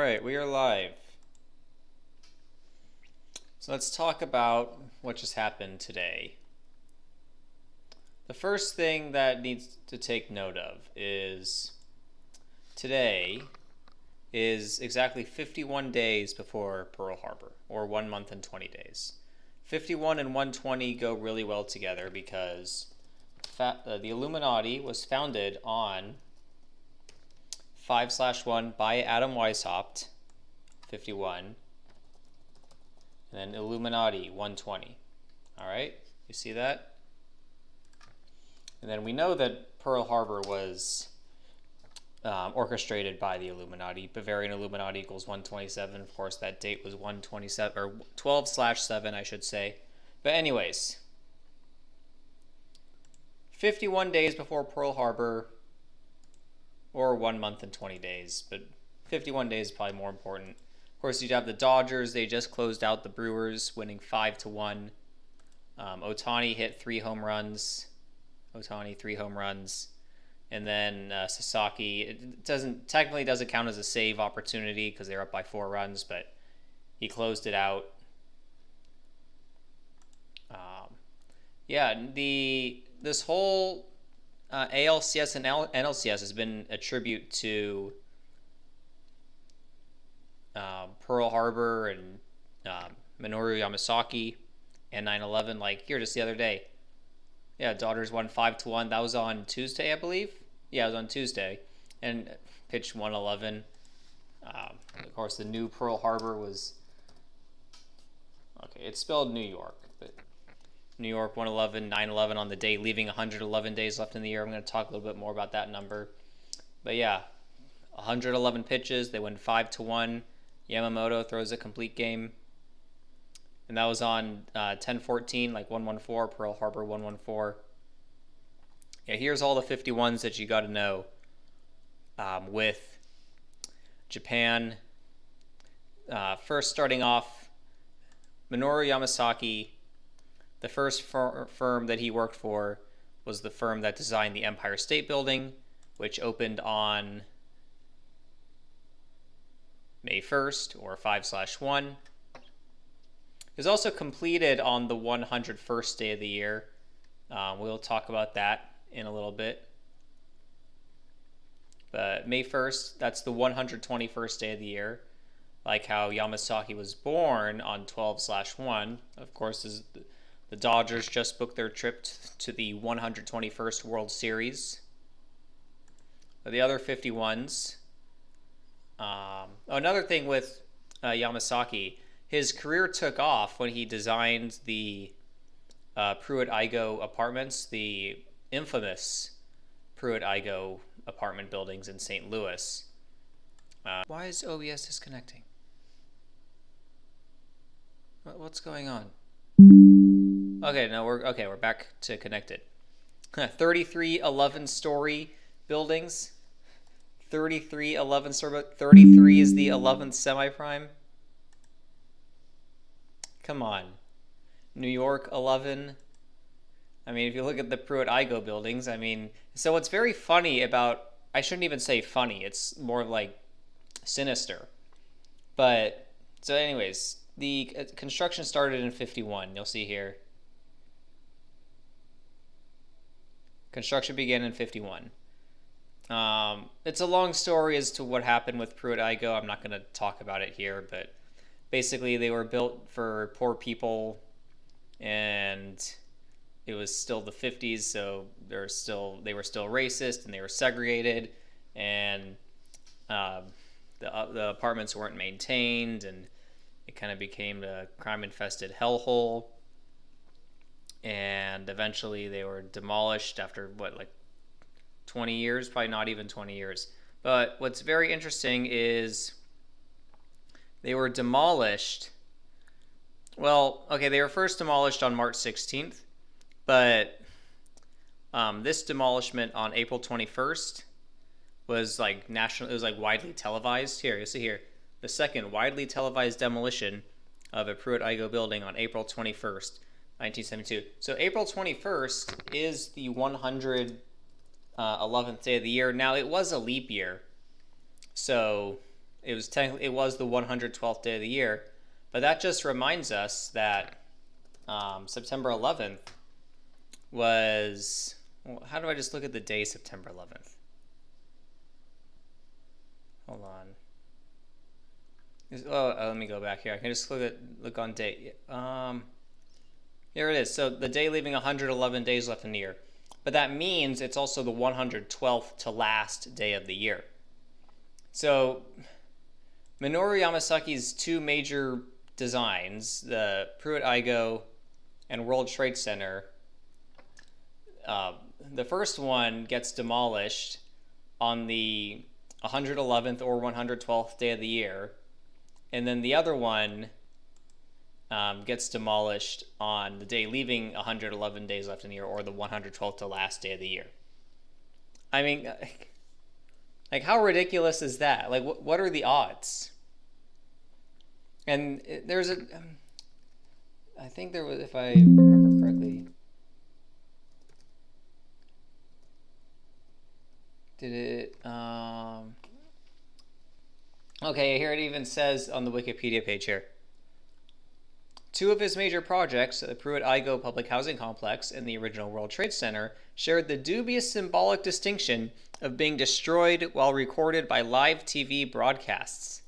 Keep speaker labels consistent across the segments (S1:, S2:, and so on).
S1: right, we are live. So let's talk about what just happened today. The first thing that needs to take note of is today is exactly 51 days before Pearl Harbor, or 1 month and 20 days. 51 and 120 go really well together because the Illuminati was founded on 5/1 by Adam Weishaupt, 51, and then Illuminati, 120. All right, you see that? And then we know that Pearl Harbor was orchestrated by the Illuminati. Bavarian Illuminati equals 127. Of course, that date was 127 or 12/7, I should say. But anyways, 51 days before Pearl Harbor, or 1 month and 20 days, but 51 days is probably more important. Of course, you'd have the Dodgers. They just closed out the Brewers, winning 5-1. Ohtani hit 3 home runs. And then Sasaki, it technically doesn't count as a save opportunity because they're up by 4 runs, but he closed it out. This whole ALCS and NLCS has been a tribute to Pearl Harbor and Minoru Yamasaki and 9/11. Like here, just the other day. Yeah, Dodgers won 5-1. That was on Tuesday, I believe. Yeah, it was on Tuesday, and pitched 111. Of course, the new Pearl Harbor was it's spelled New York, but New York 111, 9/11 on the day, leaving 111 days left in the year. I'm going to talk a little bit more about that number, but yeah, 111 pitches. They win 5-1. Yamamoto throws a complete game. And that was on 10/14, like 114, Pearl Harbor 114. Yeah, here's all the 51s that you got to know with Japan. First, starting off, Minoru Yamasaki, the first firm that he worked for was the firm that designed the Empire State Building, which opened on May 1st, or 5/1. It was also completed on the 101st day of the year. We'll talk about that in a little bit. But May 1st, that's the 121st day of the year. Like how Yamasaki was born on 12/1. Of course, the Dodgers just booked their trip to the 121st World Series. But the other 51s. Another thing with Yamasaki, his career took off when he designed the Pruitt-Igoe apartments, the infamous Pruitt-Igoe apartment buildings in St. Louis. Why is OBS disconnecting? What's going on? Okay, no, we're back to connected. 33 11-story buildings. 33 11-story. 33 is the 11th semi-prime. Come on. New York 11. I mean, if you look at the Pruitt-Igoe buildings, I mean, so what's very funny about, I shouldn't even say funny, it's more like sinister. But, so anyways, the construction started in 51, you'll see here. Construction began in 51. It's a long story as to what happened with Pruitt-Igoe. I'm not going to talk about it here, but basically, they were built for poor people, and it was still the 50s, so they were still racist and they were segregated, and the apartments weren't maintained, and it kind of became a crime-infested hellhole. And eventually, they were demolished after 20 years, probably not even 20 years. But what's very interesting is they were demolished. Well, okay, they were first demolished on March 16th, but this demolishment on April 21st was like national. It was like widely televised. Here, you see here, the second widely televised demolition of a Pruitt-Igoe building on April 21st, 1972. So April 21st is the 111th day of the year. Now, it was a leap year, so it was the 112th day of the year, but that just reminds us that September 11th was. Well, how do I just look at the day September 11th? Hold on. Let me go back here. I can just look on date. Here it is. So the day leaving 111 days left in the year. But that means it's also the 112th to last day of the year. So Minoru Yamasaki's two major designs, the Pruitt-Igoe and World Trade Center, the first one gets demolished on the 111th or 112th day of the year, and then the other one gets demolished on the day leaving 111 days left in the year, or the 112th to last day of the year. I mean, like, how ridiculous is that? Like, what are the odds? And there's I think there was, if I remember correctly, did it, okay, here it even says on the Wikipedia page here. Two of his major projects, the Pruitt-Igoe Public Housing Complex and the original World Trade Center, shared the dubious symbolic distinction of being destroyed while recorded by live TV broadcasts.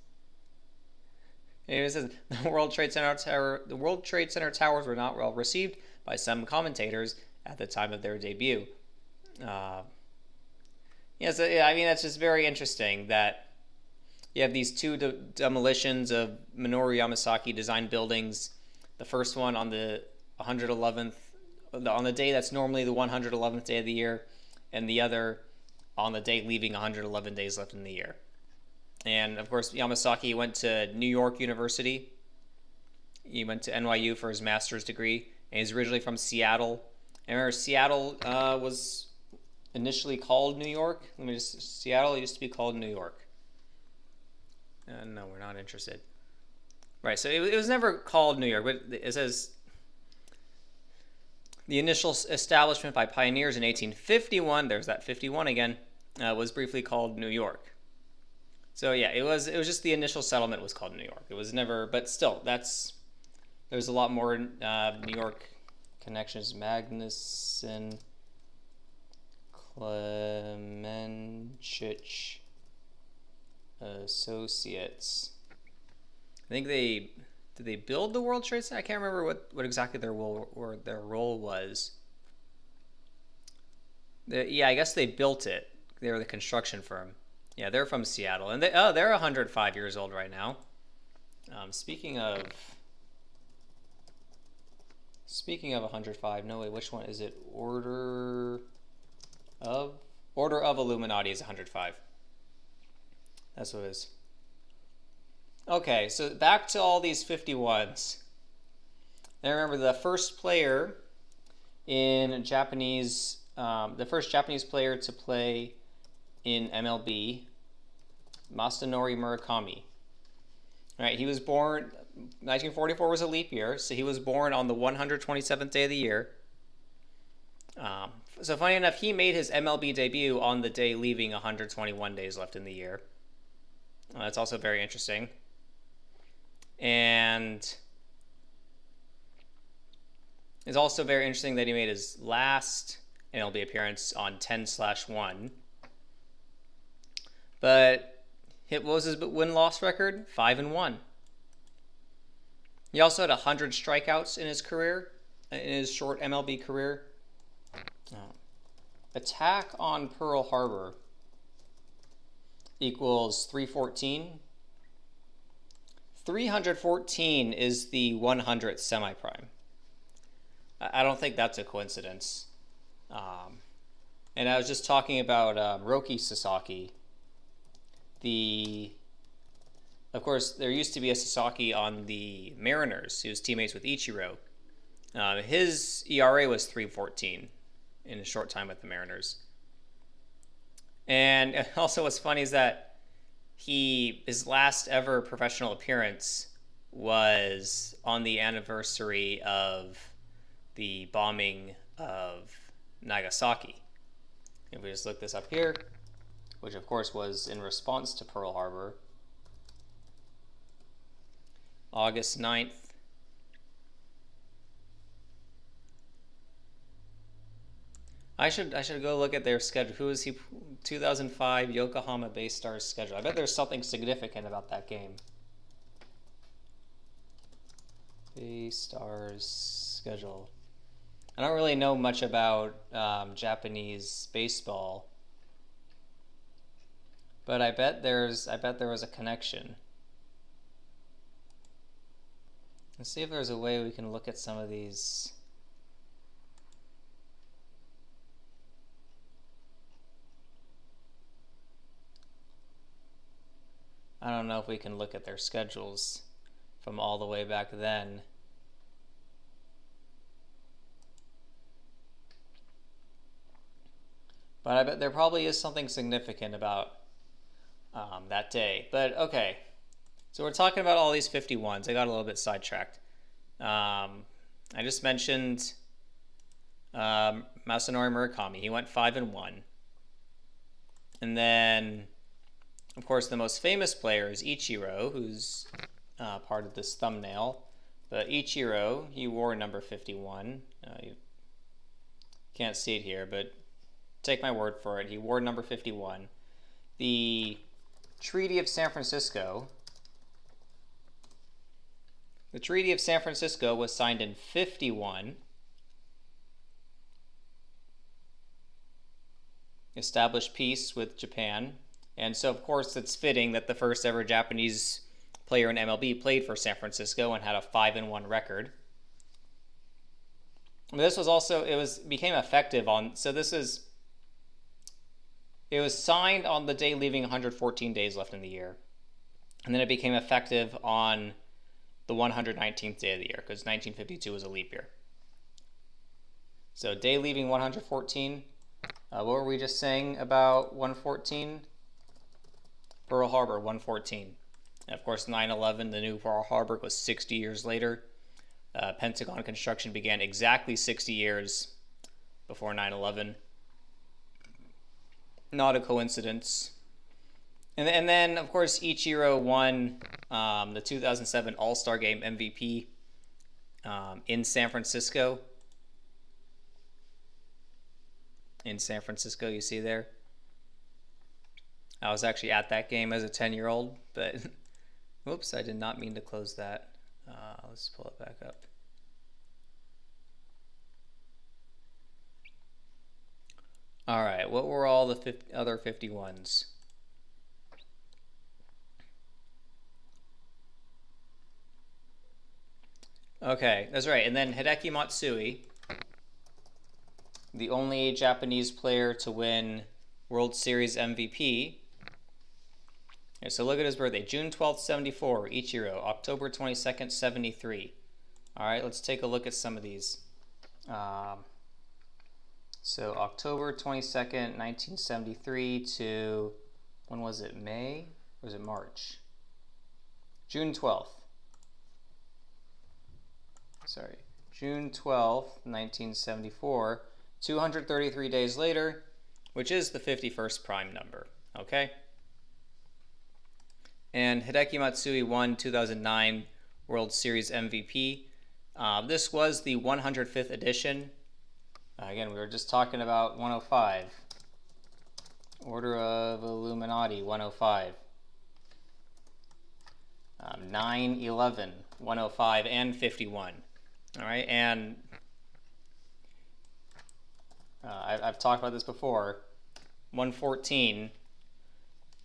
S1: And it says the World Trade Center towers were not well received by some commentators at the time of their debut. I mean, that's just very interesting that you have these two demolitions of Minoru Yamasaki designed buildings. The first one on the 111th, on the day that's normally the 111th day of the year, and the other on the day leaving 111 days left in the year. And of course, Yamasaki went to New York University. He went to NYU for his master's degree, and he's originally from Seattle. I remember Seattle was initially called New York. Seattle used to be called New York. No, we're not interested. Right, so it was never called New York, but it says the initial establishment by pioneers in 1851, there's that 51 again, was briefly called New York. So yeah, it was just the initial settlement was called New York. It was never, but still, there's a lot more New York connections. Magnuson, Clemenchich Associates. I think did they build the World Trade Center? I can't remember what exactly their role was. I guess they built it. They were the construction firm. Yeah, they're from Seattle, and they're 105 years old right now. Speaking of 105, no wait, which one is it? Order of Illuminati is 105. That's what it is. Okay, so back to all these 51s. Now remember, the first player in Japanese, the first Japanese player to play in MLB, Masanori Murakami. All right, he was born, 1944 was a leap year, so he was born on the 127th day of the year. So funny enough, he made his MLB debut on the day leaving 121 days left in the year. That's also very interesting. And it's also very interesting that he made his last MLB appearance on 10/1. But what was his win-loss record? 5-1. He also had 100 strikeouts in his career, in his short MLB career. Attack on Pearl Harbor equals 314. 314 is the 100th semi-prime. I don't think that's a coincidence. And I was just talking about Roki Sasaki. Of course, there used to be a Sasaki on the Mariners. He was teammates with Ichiro. His ERA was 3.14 in a short time with the Mariners. And also what's funny is that his last ever professional appearance was on the anniversary of the bombing of Nagasaki. If we just look this up here, which of course was in response to Pearl Harbor. August 9th. I should go look at their schedule. Who is he? 2005 Yokohama Bay Stars schedule. I bet there's something significant about that game. Bay Stars schedule. I don't really know much about Japanese baseball, but I bet there was a connection. Let's see if there's a way we can look at some of these. I don't know if we can look at their schedules from all the way back then. But I bet there probably is something significant about that day. But okay, so we're talking about all these 51s. I got a little bit sidetracked. I just mentioned Masanori Murakami. He went 5-1. And then, of course, the most famous player is Ichiro, who's part of this thumbnail. But Ichiro, he wore number 51. You can't see it here, but take my word for it. He wore number 51. The Treaty of San Francisco. The Treaty of San Francisco was signed in 51. Established peace with Japan. And so, of course, it's fitting that the first ever Japanese player in MLB played for San Francisco and had a 5-1 record. But this was also, became effective on, so this is, it was signed on the day leaving 114 days left in the year. And then it became effective on the 119th day of the year, because 1952 was a leap year. So day leaving 114. What were we just saying about 114? Pearl Harbor, 114. And of course, 9/11, the new Pearl Harbor, was 60 years later. Pentagon construction began exactly 60 years before 9/11. Not a coincidence. And then, of course, Ichiro won the 2007 All-Star Game MVP in San Francisco. In San Francisco, you see there. I was actually at that game as a 10-year-old, but whoops, I did not mean to close that. Let's pull it back up. All right, what were all the other 51s? Okay, that's right. And then Hideki Matsui, the only Japanese player to win World Series MVP. Okay, so look at his birthday. June 12th, 74, Ichiro. October 22nd, 73. All right, let's take a look at some of these. So October 22nd, 1973 to, when was it, May? Or was it March? June 12th. Sorry, June 12th, 1974, 233 days later, which is the 51st prime number, okay? And Hideki Matsui won 2009 World Series MVP. This was the 105th edition. Again, we were just talking about 105. Order of Illuminati, 105. 9/11, 105, and 51. All right, and I've talked about this before. 114.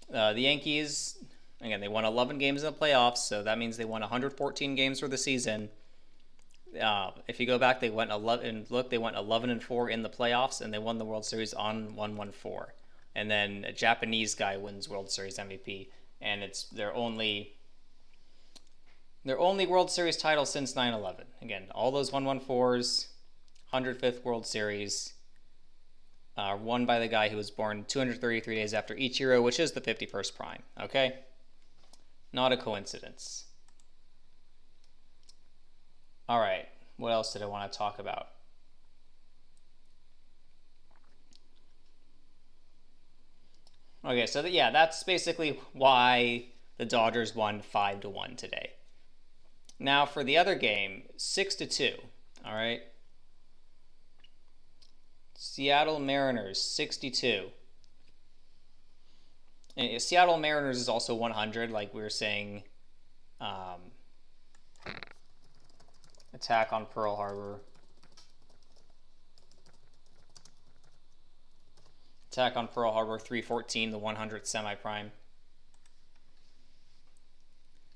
S1: The Yankees, again, they won 11 games in the playoffs, so that means they won 114 games for the season. If you go back, they went 11. Look, they went 11-4 in the playoffs, and they won the World Series on 1-1-4. And then a Japanese guy wins World Series MVP, and it's their only World Series title since 9/11. Again, all those 1-1-4s, 105th World Series, won by the guy who was born 233 days after Ichiro, which is the 51st prime. Okay, not a coincidence. All right, what else did I want to talk about? Okay, so yeah, that's basically why the Dodgers won 5-1 today. Now for the other game, 6-2. All right. Seattle Mariners 62. And Seattle Mariners is also 100, like we were saying. Attack on Pearl Harbor. Attack on Pearl Harbor 314, the 100th semi-prime.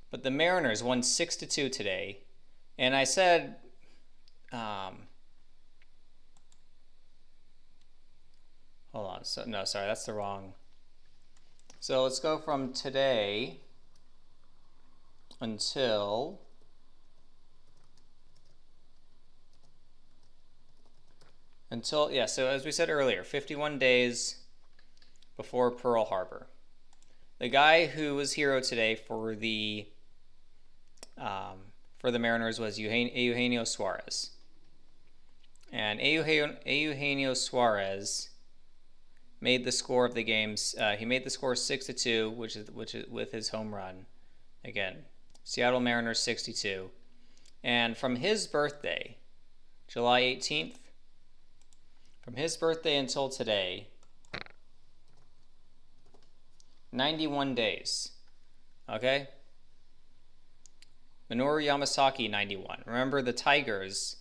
S1: But the Mariners won 6-2 today, and I said, hold on. So no, sorry, that's the wrong. So let's go from today until yeah. So as we said earlier, 51 days before Pearl Harbor. The guy who was hero today for the Mariners was Eugenio Suarez, and Eugenio Suarez made the score of the games. He made the score 6-2, which is with his home run. Again, Seattle Mariners 62, and from his birthday, July 18th, from his birthday until today, 91 days. Okay? Minoru Yamasaki, 91. Remember, the Tigers,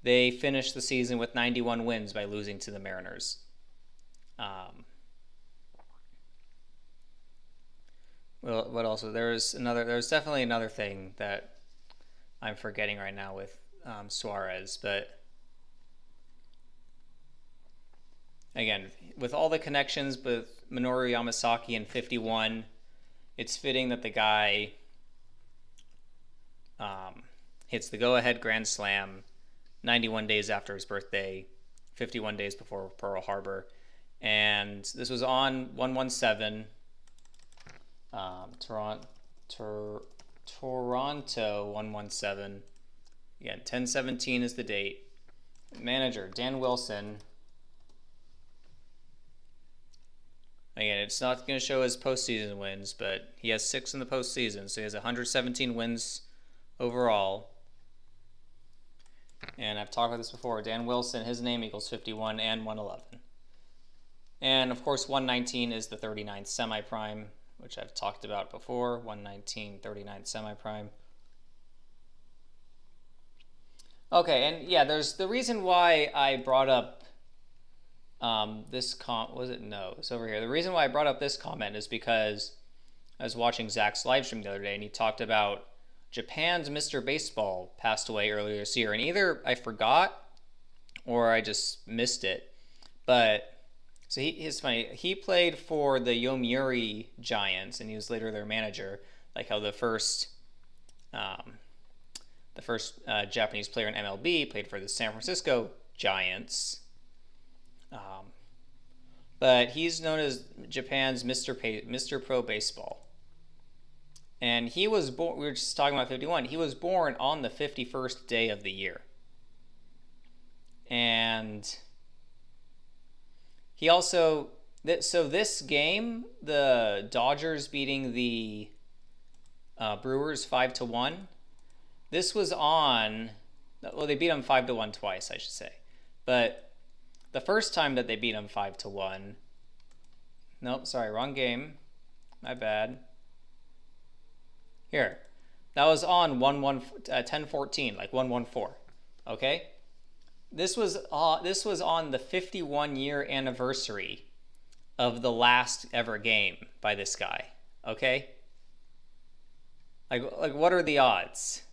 S1: they finished the season with 91 wins by losing to the Mariners. Well, what else? There's definitely another thing that I'm forgetting right now with Suarez, but again, with all the connections with Minoru Yamasaki in 51, it's fitting that the guy hits the go-ahead grand slam 91 days after his birthday, 51 days before Pearl Harbor. And this was on 117. Toronto 117. Again, 10/17 is the date. Manager Dan Wilson. Again, it's not going to show his postseason wins, but he has 6 in the postseason, so he has 117 wins overall. And I've talked about this before. Dan Wilson, his name equals 51 and 111. And of course, 119 is the 39th semi-prime, which I've talked about before. 119, 39th semi-prime. Okay, and yeah, there's the reason why I brought up this it's over here. The reason why I brought up this comment is because I was watching Zach's live stream the other day, and he talked about Japan's Mr. Baseball passed away earlier this year, and either I forgot or I just missed it. But so he's funny. He played for the Yomiuri Giants, and he was later their manager. Like how the first Japanese player in MLB played for the San Francisco Giants. But he's known as Japan's Mr. Pro Baseball. And he was born, we were just talking about 51, he was born on the 51st day of the year. And he also, so this game, the Dodgers beating the Brewers 5-1, this was on, well, they beat them 5-1 twice, I should say. But the first time that they beat them 5-1, nope, sorry, wrong game, my bad. Here, that was on 10-14, like 1-1-4. Okay, this was on the 51-year anniversary of the last ever game by this guy. Okay, like what are the odds?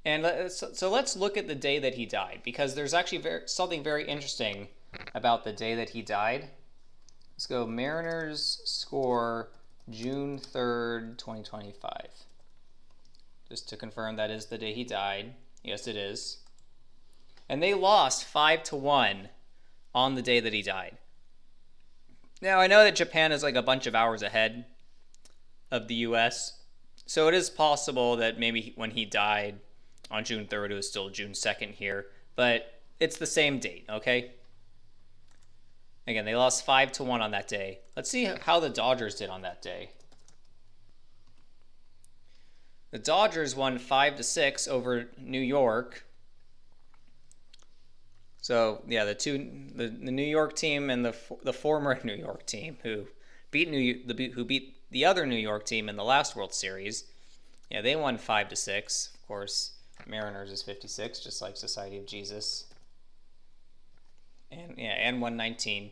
S1: And so let's look at the day that he died, because there's actually something very interesting about the day that he died. Let's go Mariners score June 3rd, 2025. Just to confirm that is the day he died. Yes, it is. And they lost 5-1 on the day that he died. Now, I know that Japan is like a bunch of hours ahead of the US, so it is possible that maybe when he died on June 3rd, it was still June 2nd here, but it's the same date, okay? Again, they lost 5-1 on that day. Let's see how the Dodgers did on that day. The Dodgers won 5-6 over New York. So yeah, the New York team and the former New York team who beat the other New York team in the last World Series. Yeah, they won 5-6. Of course, Mariners is 56, just like Society of Jesus. And 119.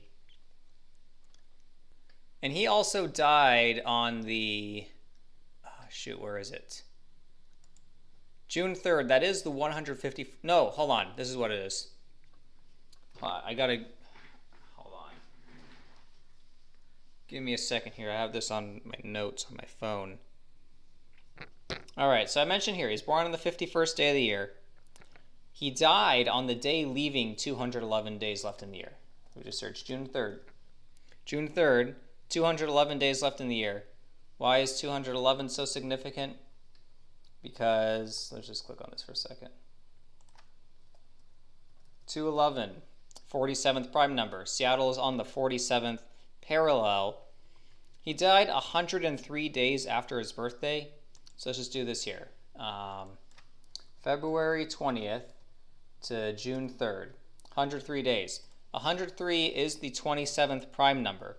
S1: And he also died on the where is it? June 3rd. That is the 150. No, hold on. This is what it is. I gotta hold on. Give me a second here. I have this on my notes on my phone. All right, so I mentioned here he's born on the 51st day of the year. He died on the day leaving 211 days left in the year. We just searched June 3rd. June 3rd, 211 days left in the year. Why is 211 so significant? Because, let's just click on this for a second. 211, 47th prime number. Seattle is on the 47th parallel. He died 103 days after his birthday. So let's just do this here. February 20th to June 3rd. 103 days. 103 is the 27th prime number.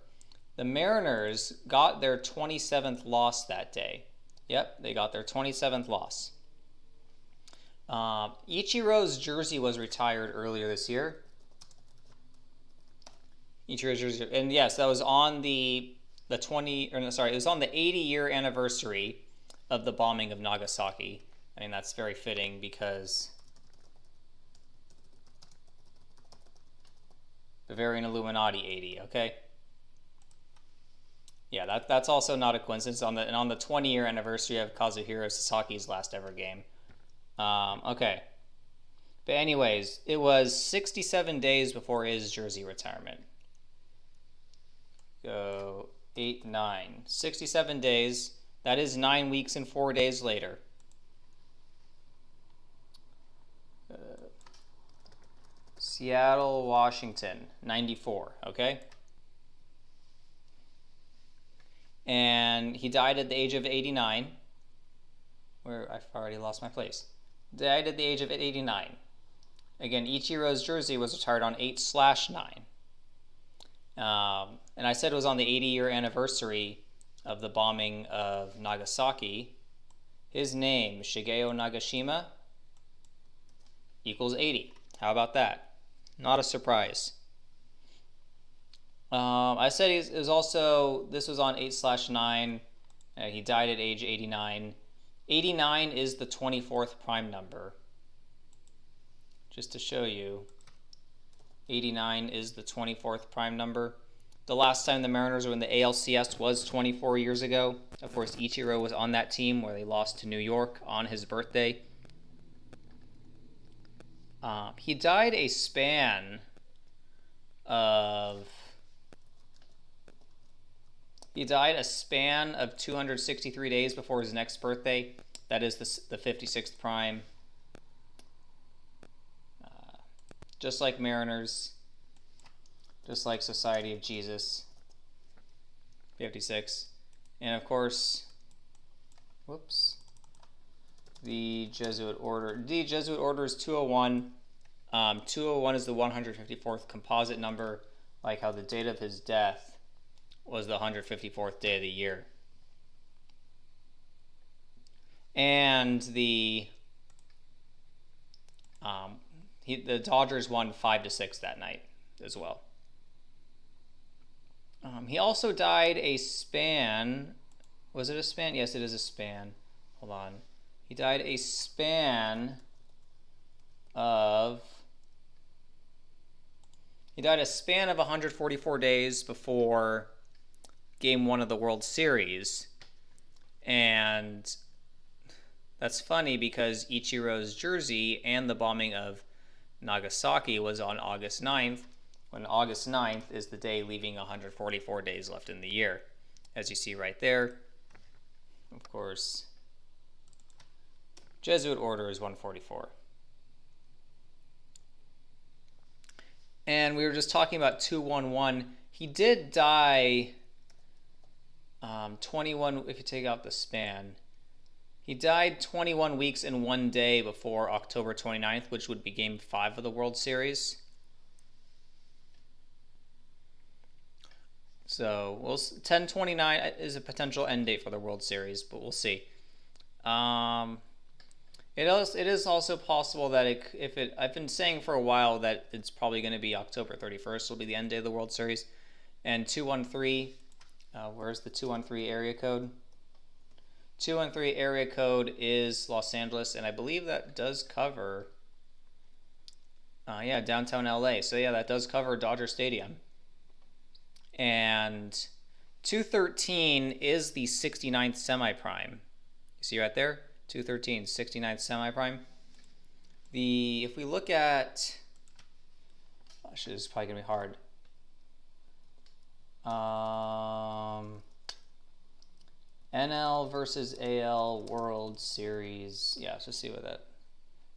S1: The Mariners got their 27th loss that day. Yep, they got their 27th loss. Ichiro's jersey was retired earlier this year. Ichiro's jersey, and yes, that was on it was on the 80-year anniversary of the bombing of Nagasaki. I mean, that's very fitting because Bavarian Illuminati 80, okay? Yeah, that's also not a coincidence. On the 20-year anniversary of Kazuhiro Sasaki's last ever game. Okay. But anyways, it was 67 days before his jersey retirement. Go 8, 9. 67 days. That is 9 weeks and 4 days later. Seattle, Washington, 94, okay? And he died at the age of 89. Where I've already lost my place. Died at the age of 89. Again, Ichiro's jersey was retired on 8/9. And I said it was on the 80-year anniversary of the bombing of Nagasaki. His name, Shigeo Nagashima, equals 80. How about that? Not a surprise. I said this was on 8/9. He died at age 89. 89 is the 24th prime number. Just to show you, 89 is the 24th prime number. The last time the Mariners were in the ALCS was 24 years ago. Of course, Ichiro was on that team where they lost to New York on his birthday. He died a span of 263 days before his next birthday. That is the 56th prime. Just like Mariners, just like Society of Jesus, 56. And of course, the Jesuit Order. The Jesuit Order is 201. 201 is the 154th composite number, like how the date of his death was the 154th day of the year. And the Dodgers won 5-6 that night as well. He also died a span. Was it a span? Yes, it is a span. Hold on. He died a span of 144 days before Game 1 of the World Series. And that's funny because Ichiro's jersey and the bombing of Nagasaki was on August 9th, when August 9th is the day leaving 144 days left in the year. As you see right there, of course, Jesuit Order is 144. And we were just talking about 211. He did die 21, if you take out the span. He died 21 weeks and 1 day before October 29th, which would be Game 5 of the World Series. So 10/29 is a potential end date for the World Series, but we'll see. It is also possible that I've been saying for a while that it's probably going to be October 31st will be the end day of the World Series. And 213, where's the 213 area code? 213 area code is Los Angeles, and I believe that does cover, downtown LA. So yeah, that does cover Dodger Stadium. And 213 is the 69th semi-prime. You see right there? 213, 69th semi-prime. If we look at, this is probably going to be hard. NL versus AL World Series. Yeah, let's just see what that.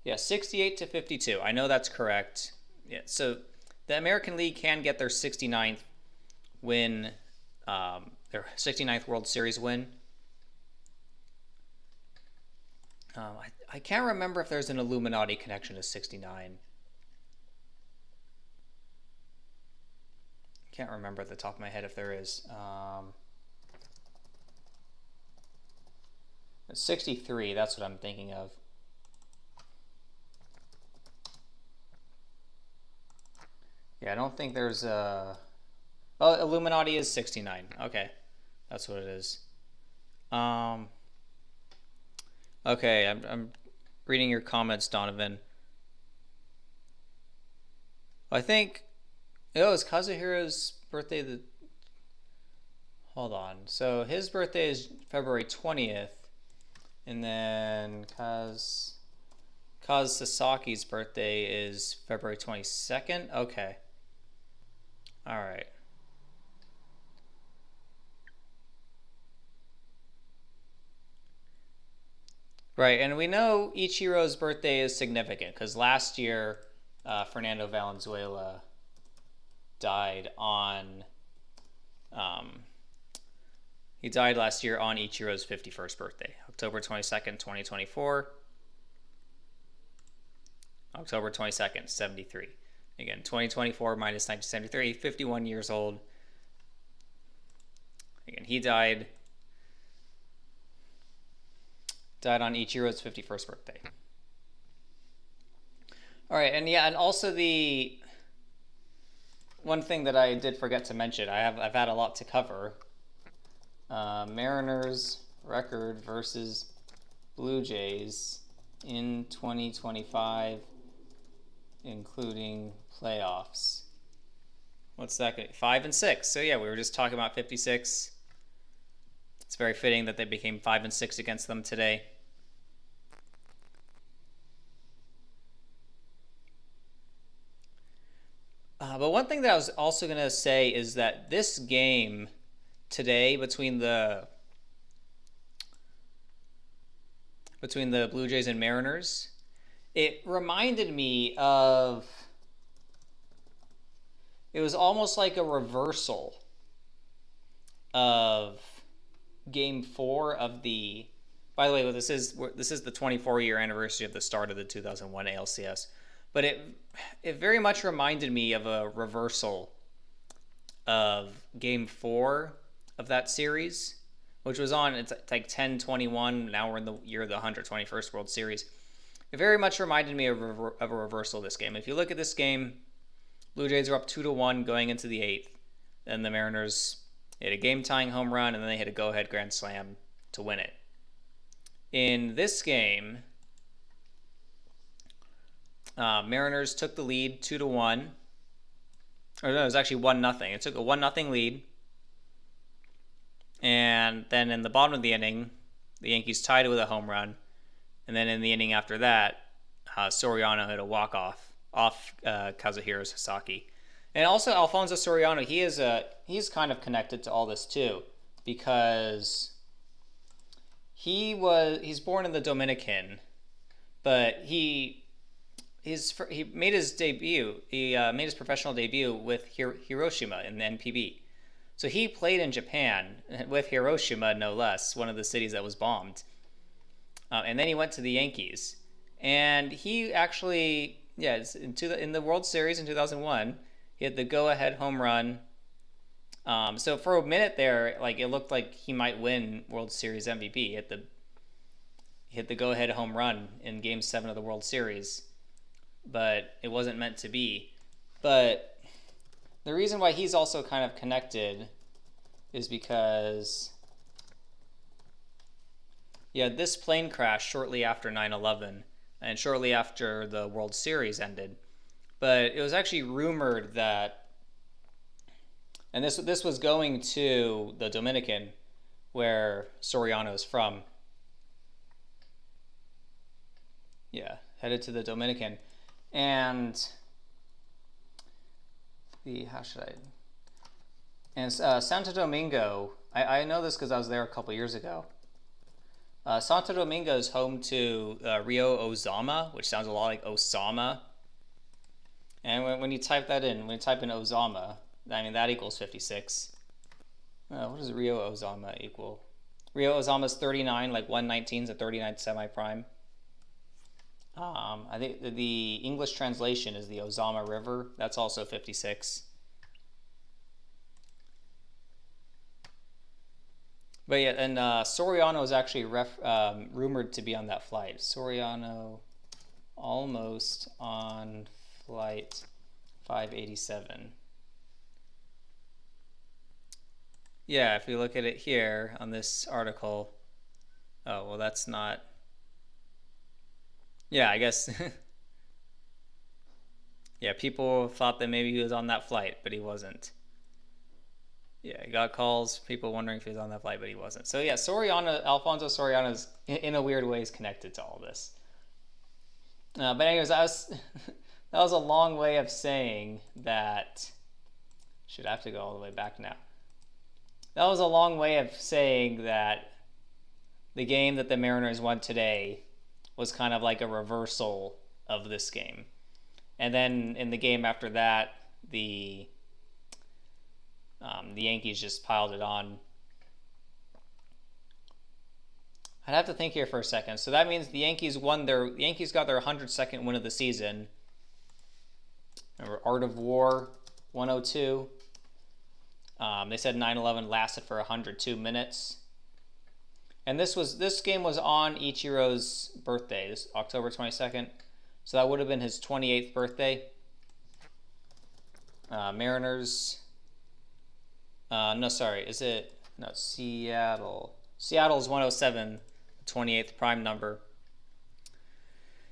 S1: Yeah, 68 to 52. I know that's correct. Yeah, so the American League can get their 69th win, their 69th World Series win. I can't remember if there's an Illuminati connection to 69. Can't remember at the top of my head if there is. 63, that's what I'm thinking of. Yeah, I don't think there's a... Oh, Illuminati is 69. Okay, that's what it is. Okay, I'm reading your comments, Donovan. I think... Oh, is Kazuhira's birthday Hold on. So his birthday is February 20th. And then Kaz Sasaki's birthday is February 22nd? Okay. Alright. Right, and we know Ichiro's birthday is significant because last year Fernando Valenzuela died on... he died last year on Ichiro's 51st birthday, October 22nd, 2024. October 22nd, 73. Again, 2024 minus 1973, 51 years old. Again, he died on Ichiro's 51st birthday. All right, and yeah, and also the one thing that I did forget to mention, I've had a lot to cover. Mariners record versus Blue Jays in 2025, including playoffs. What's that going to be? 5-6. So yeah, we were just talking about 56. It's very fitting that they became 5-6 against them today. But one thing that I was also going to say is that this game today between the Blue Jays and Mariners, it reminded me of, it was almost like a reversal of Game 4 of the, by the way, this is the 24-year anniversary of the start of the 2001 ALCS, but it very much reminded me of a reversal of Game 4 of that series, which was on, it's like 10/21, now we're in the year of the 121st World Series. It very much reminded me of a reversal of this game. If you look at this game, Blue Jays are up 2-1 going into the 8th, and the Mariners hit a game-tying home run, and then they hit a go-ahead grand slam to win it. In this game, Mariners took the lead 2-1. Or no, it was actually 1-0. It took a 1-0 lead. And then in the bottom of the inning, the Yankees tied it with a home run. And then in the inning after that, Soriano hit a walk-off off Kazuhiro Sasaki. And also Alfonso Soriano, he's kind of connected to all this too, because he's born in the Dominican, but he made his debut. He made his professional debut with Hiroshima in the NPB. So he played in Japan with Hiroshima, no less, one of the cities that was bombed. And then he went to the Yankees, and he actually, yeah, in the World Series in 2001, he had the go-ahead home run. So for a minute there, like it looked like he might win World Series MVP. Hit the go-ahead home run in Game 7 of the World Series, but it wasn't meant to be. But the reason why he's also kind of connected is because this plane crash shortly after 9/11 and shortly after the World Series ended. But it was actually rumored that, and this was going to the Dominican, where Soriano is from. Yeah, headed to the Dominican, and Santo Domingo. I know this because I was there a couple years ago. Santo Domingo is home to Rio Ozama, which sounds a lot like Osama. And when you type that in, when you type in Ozama, I mean, that equals 56. What does Rio Ozama equal? Rio Ozama is 39, like 119 is a 39 semi-prime. I think the English translation is the Ozama River. That's also 56. But yeah, and Soriano is actually rumored to be on that flight. Soriano almost on flight 587. Yeah, if you look at it here on this article, oh, well, that's not. Yeah, I guess. Yeah, people thought that maybe he was on that flight, but he wasn't. Yeah, he got calls, people wondering if he was on that flight, but he wasn't. So yeah, Alfonso Soriano is in a weird way is connected to all this. But anyways, that was a long way of saying that. Should have to go all the way back now. That was a long way of saying that the game that the Mariners won today was kind of like a reversal of this game. And then in the game after that, the Yankees just piled it on. I'd have to think here for a second. So that means the Yankees got their 102nd win of the season. Remember, Art of War 102. They said 9/11 lasted for 102 minutes. And this game was on Ichiro's birthday, this October 22nd. So that would have been his 28th birthday. Mariners. No, sorry. Is it? No, Seattle. Seattle's 107, 28th prime number.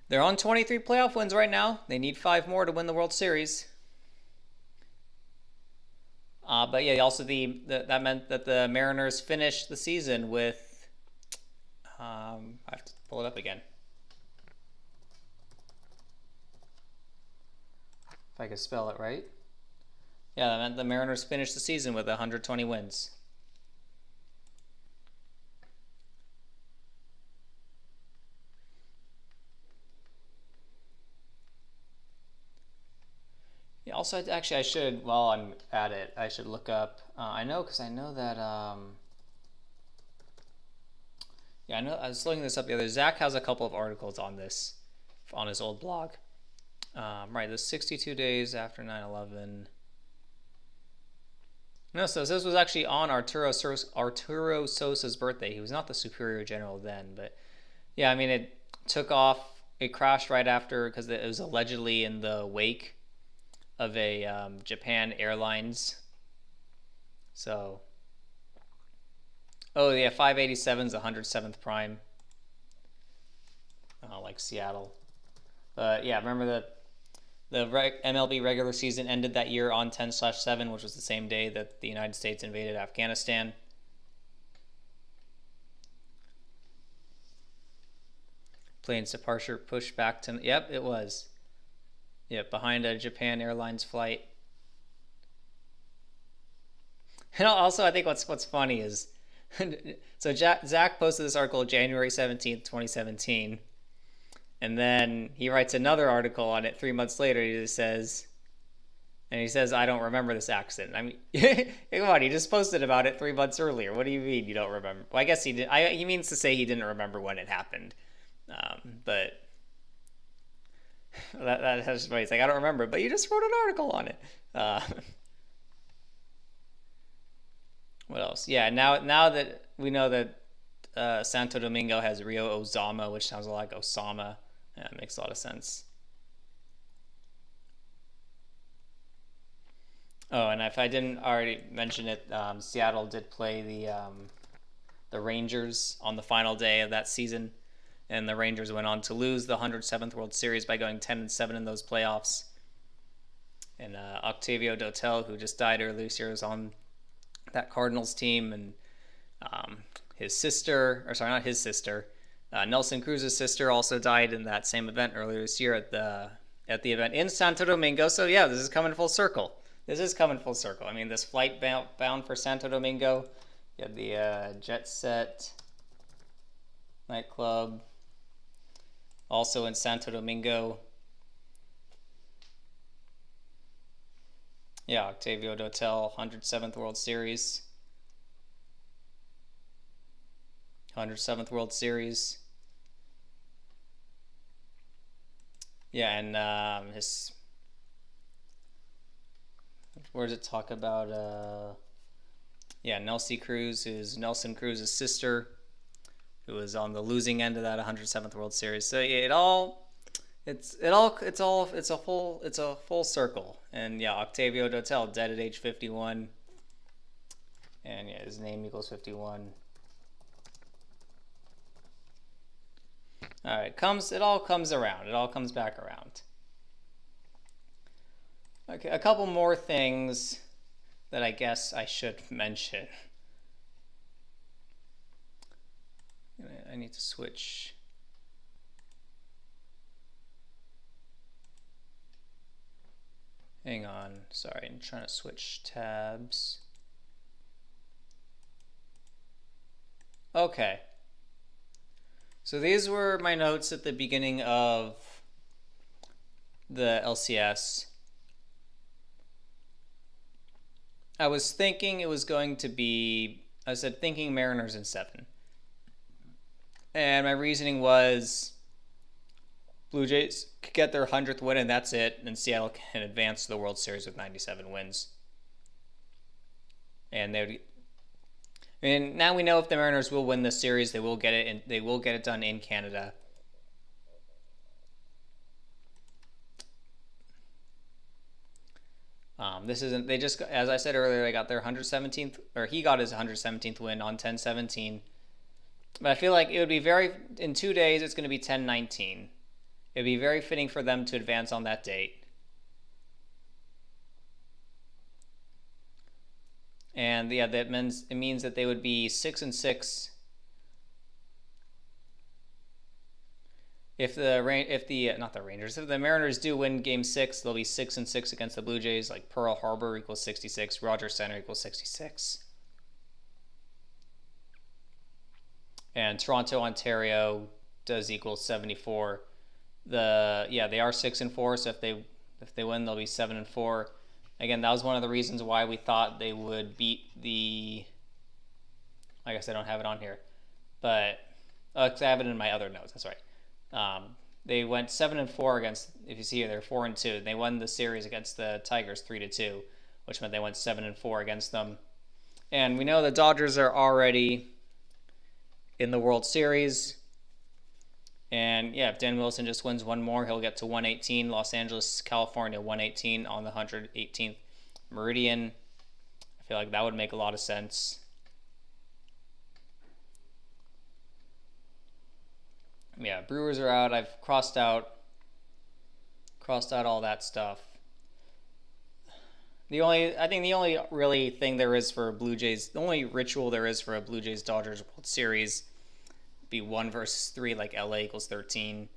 S1: They're on 23 playoff wins right now. They need 5 more to win the World Series. But yeah, also that meant that the Mariners finished the season with. I have to pull it up again. If I could spell it right. Yeah, that meant the Mariners finished the season with 120 wins. Yeah, also, actually, I should, while I'm at it, I should look up. I know that. Yeah, I was looking this up the other. Zach has a couple of articles on this on his old blog. Right, the 62 days after 9/11. No, so this was actually on Arturo Sosa's birthday. He was not the superior general then, but yeah, I mean, it took off. It crashed right after because it was allegedly in the wake of a Japan Airlines. So, oh yeah, 587 is 107th prime. Like Seattle. But yeah, remember that the MLB regular season ended that year on 10/7, which was the same day that the United States invaded Afghanistan. Plane's departure pushed back to... Yep, it was. Yep, behind a Japan Airlines flight. And also, I think what's funny is... So Zach posted this article January 17th, 2017. And then he writes another article on it 3 months later. He says, I don't remember this accident. I mean, come on, he just posted about it 3 months earlier. What do you mean you don't remember? Well, I guess he did. He means to say he didn't remember when it happened. But that has funny. It's like, I don't remember, but you just wrote an article on it. What else? Yeah, now that we know that Santo Domingo has Rio Ozama, which sounds like Osama. Yeah, it makes a lot of sense. Oh, and if I didn't already mention it, Seattle did play the Rangers on the final day of that season, and the Rangers went on to lose the 107th World Series by going 10-7 in those playoffs. And Octavio Dotel, who just died earlier this year, was on that Cardinals team, and his sister, or sorry, not his sister, Nelson Cruz's sister also died in that same event earlier this year at the event in Santo Domingo. So yeah, this is coming full circle. This is coming full circle. I mean, this flight bound for Santo Domingo, you had the Jet Set nightclub, also in Santo Domingo. Yeah, Octavio Dotel, 107th World Series. 107th World Series. Yeah, and his... Where does it talk about... yeah, Nelson Cruz's sister, who was on the losing end of that 107th World Series. So it's a full circle. And yeah, Octavio Dotel dead at age 51, and yeah, his name equals 51. All right, it all comes around. It all comes back around. Okay, a couple more things that I guess I should mention. I need to switch. Hang on, sorry, I'm trying to switch tabs. Okay. So these were my notes at the beginning of the LCS. I was thinking it was going to be, thinking Mariners in 7. And my reasoning was Blue Jays could get their 100th win and that's it, and Seattle can advance to the World Series with 97 wins. And now we know if the Mariners will win this series, they will get it done in Canada. They just, as I said earlier, they got their 117th, or he got his 117th win on 10-17. But I feel like it would be in 2 days, it's going to be 10-19. It would be very fitting for them to advance on that date. And yeah, it means that they would be 6-6 if the Mariners do win Game 6, they'll be 6-6 against the Blue Jays. Like Pearl Harbor equals 66, Rogers Center equals 66, and Toronto, Ontario does equal 74. They are 6-4, so if they win, they'll be 7-4. Again, that was one of the reasons why we thought they would beat the... I guess I don't have it on here, but I have it in my other notes. That's right. They went 7-4 against. If you see here, they're 4-2. They won the series against the Tigers 3-2, which meant they went 7-4 against them. And we know the Dodgers are already in the World Series. And yeah, if Dan Wilson just wins one more, he'll get to 118. Los Angeles, California, 118 on the 118th Meridian. I feel like that would make a lot of sense. Yeah, Brewers are out. I've crossed out all that stuff. The only really thing there is for Blue Jays, the only ritual there is for a Blue Jays Dodgers World Series be 1 versus 3, like LA equals 13,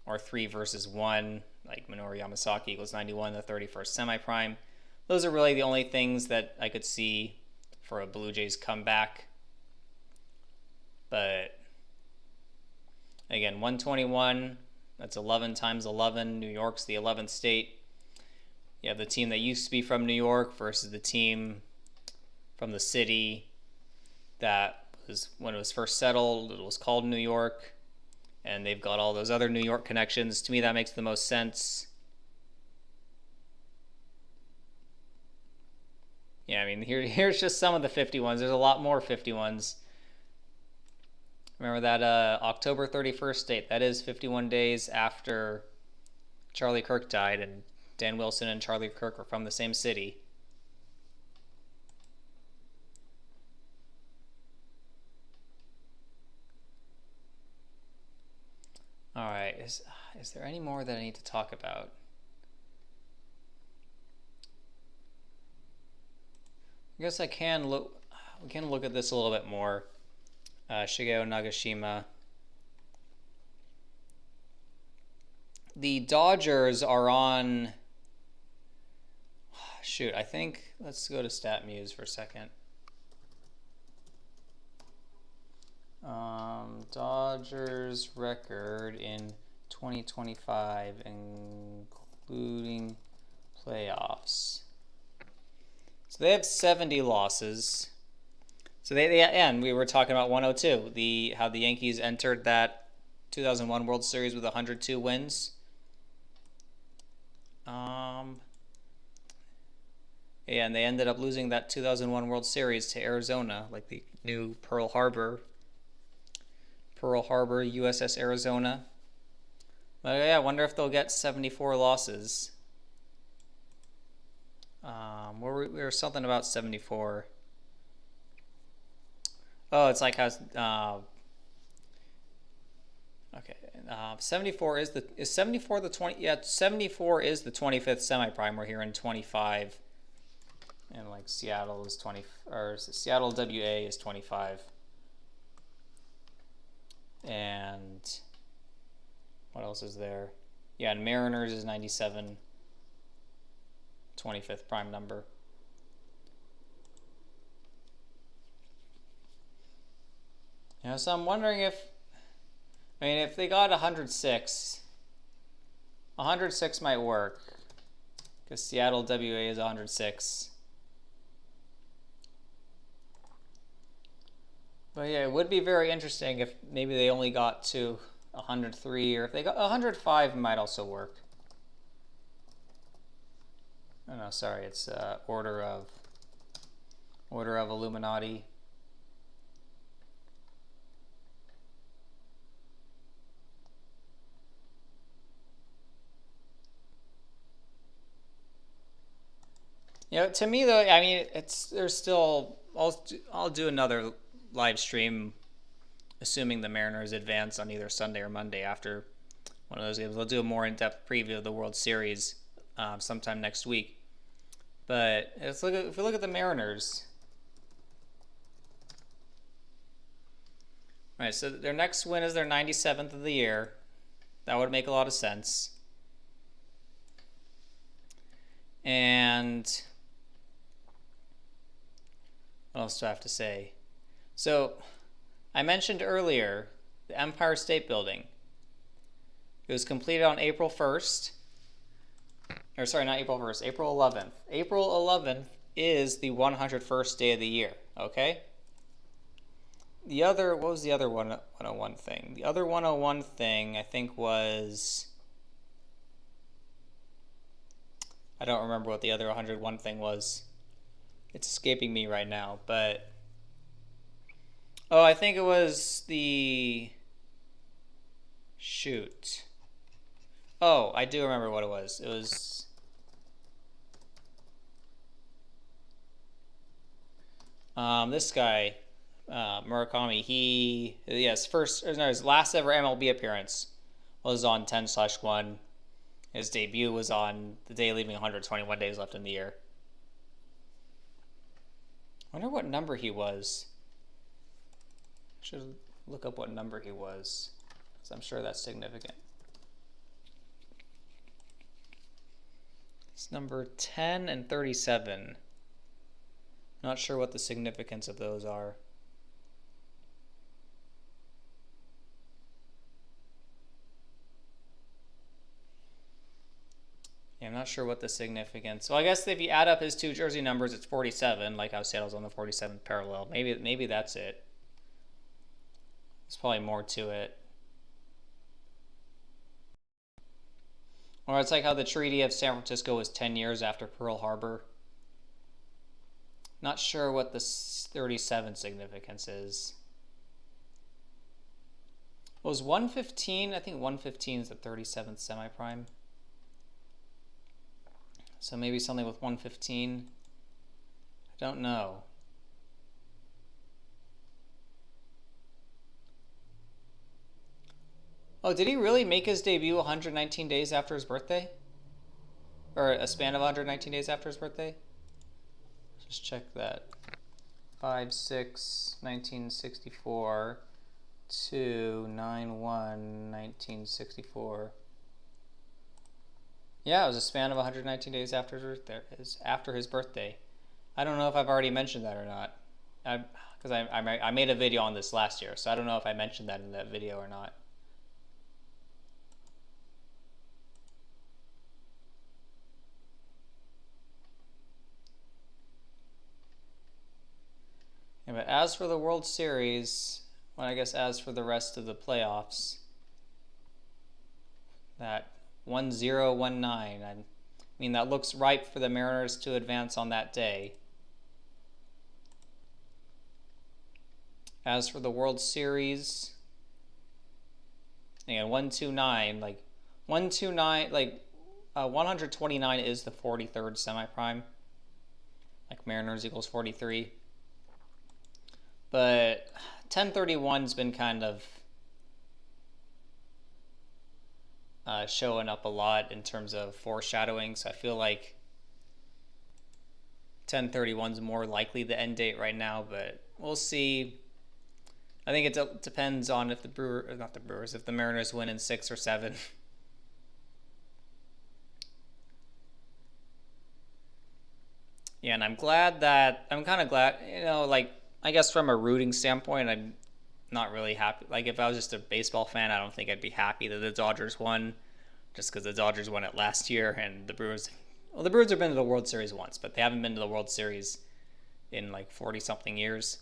S1: or 3 versus 1, like Minoru Yamasaki equals 91, the 31st semi-prime. Those are really the only things that I could see for a Blue Jays comeback. But again, 121, that's 11 times 11. New York's the 11th state. You have the team that used to be from New York versus the team from the city that was, when it was first settled, it was called New York. and they've got all those other New York connections. To me, that makes the most sense. Yeah, I mean, here's just some of the 51s. There's a lot more 51s. Remember that October 31st date? That is 51 days after Charlie Kirk died, and Dan Wilson and Charlie Kirk are from the same city. All right, is there any more that I need to talk about? I guess we can look at this a little bit more. Shigeo Nagashima. The Dodgers are on. Shoot, I think let's go to StatMuse for a second. Dodgers record in 2025, including playoffs. So they have 70 losses. So and we were talking about 102, how the Yankees entered that 2001 World Series with 102 wins. And they ended up losing that 2001 World Series to Arizona, like the new Pearl Harbor, USS Arizona. But yeah, I wonder if they'll get 74 losses. We were something about 74. Oh, it's like how. Okay, 74 is 74 the 20? Yeah, 74 is the 25th semi-prime. We're here in 25, and like Seattle is 20, or Seattle WA is 25. And what else is there? Yeah, and Mariners is 97, 25th prime number. Yeah, so I'm wondering if they got 106, 106 might work, because Seattle WA is 106. But yeah, it would be very interesting if maybe they only got to 103, or if they got 105 might also work. Oh no, sorry, it's order of Illuminati. You know, to me though, I mean, there's still. I'll do another live stream, assuming the Mariners advance on either Sunday or Monday after one of those games. We'll do a more in-depth preview of the World Series sometime next week. But if we look at the Mariners, all right, so their next win is their 97th of the year. That would make a lot of sense. And what else do I have to say? So, I mentioned earlier the Empire State Building. It was completed on April 1st. Or sorry, not April 1st, April 11th. April 11th is the 101st day of the year, okay? What was the other 101 thing? The other 101 thing, I think, was... I don't remember what the other 101 thing was. It's escaping me right now, but... Oh, I think it was the... Shoot. Oh, I do remember what it was. It was... this guy, Murakami, his last ever MLB appearance was on 10/1. His debut was on the day leaving 121 days left in the year. I wonder what number he was. Should look up what number he was, because I'm sure that's significant. It's number 10 and 37. Not sure what the significance of those are. Yeah, I'm not sure what the significance. Well, I guess if you add up his two jersey numbers, it's 47, like how Seattle's on the 47th parallel. Maybe that's it. There's probably more to it. Or it's like how the Treaty of San Francisco was 10 years after Pearl Harbor. Not sure what the 37 significance is. Was 115? I think 115 is the 37th semi-prime. So maybe something with 115. I don't know. Oh, did he really make his debut 119 days after his birthday? Or a span of 119 days after his birthday? Just check that. 5/6/1964 to 9/1/1964. Yeah, it was a span of 119 days after his birthday. I don't know if I've already mentioned that or not. Because I made a video on this last year, so I don't know if I mentioned that in that video or not. Yeah, but as for the World Series, well, I guess as for the rest of the playoffs, that 1-0-1-9, I mean, that looks ripe for the Mariners to advance on that day. As for the World Series, again, 1-2-9, like 1-2-9, like 129 is the 43rd semi-prime, like Mariners equals 43. But 1031's been kind of showing up a lot in terms of foreshadowing, so I feel like 1031's more likely the end date right now, but we'll see. I think it depends on if if the Mariners win in 6 or 7. Yeah, and I'm kind of glad, like, I guess from a rooting standpoint, I'm not really happy. Like, if I was just a baseball fan, I don't think I'd be happy that the Dodgers won, just because the Dodgers won it last year, and the Brewers have been to the World Series once, but they haven't been to the World Series in like 40-something years.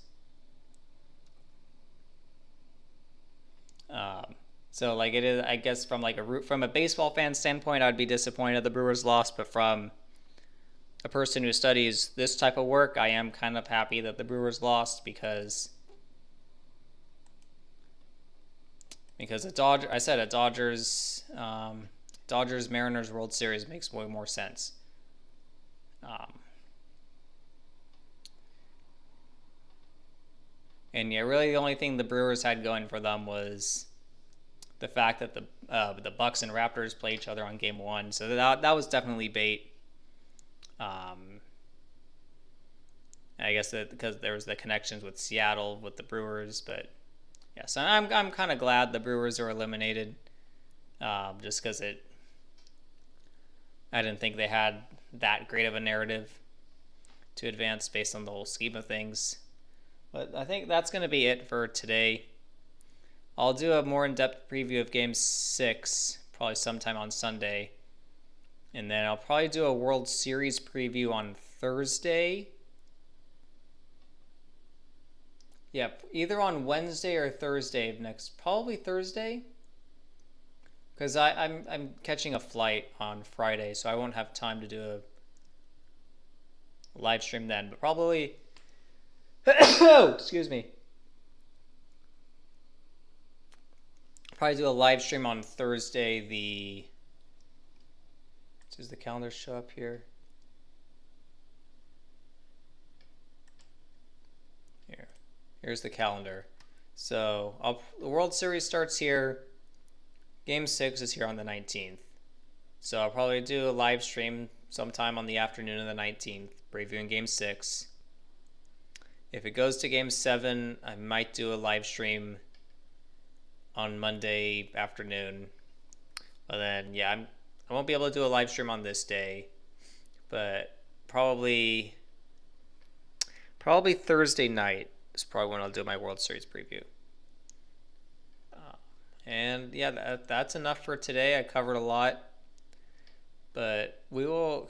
S1: So like it is, I guess from a baseball fan standpoint, I'd be disappointed the Brewers lost, but from a person who studies this type of work, I am kind of happy that the Brewers lost because a Dodgers Mariners World Series makes way more sense. And yeah, really the only thing the Brewers had going for them was the fact that the Bucks and Raptors play each other on Game 1, so that was definitely bait. I guess that because there was the connections with Seattle with the Brewers, but yeah, so I'm kind of glad the Brewers are eliminated, just because I didn't think they had that great of a narrative to advance based on the whole scheme of things. But I think that's going to be it for today. I'll do a more in-depth preview of Game 6 probably sometime on Sunday. And then I'll probably do a World Series preview on Thursday. Yeah, either on Wednesday or Thursday of next. Probably Thursday. Because I'm catching a flight on Friday, so I won't have time to do a live stream then. But probably... excuse me. Probably do a live stream on Thursday. Does the calendar show up here? Here's the calendar. So the World Series starts here. Game 6 is here on the 19th. So I'll probably do a live stream sometime on the afternoon of the 19th, previewing Game 6. If it goes to Game 7, I might do a live stream on Monday afternoon. But then, yeah, I won't be able to do a live stream on this day. But probably Thursday night is probably when I'll do my World Series preview. And yeah, that's enough for today. I covered a lot. But we will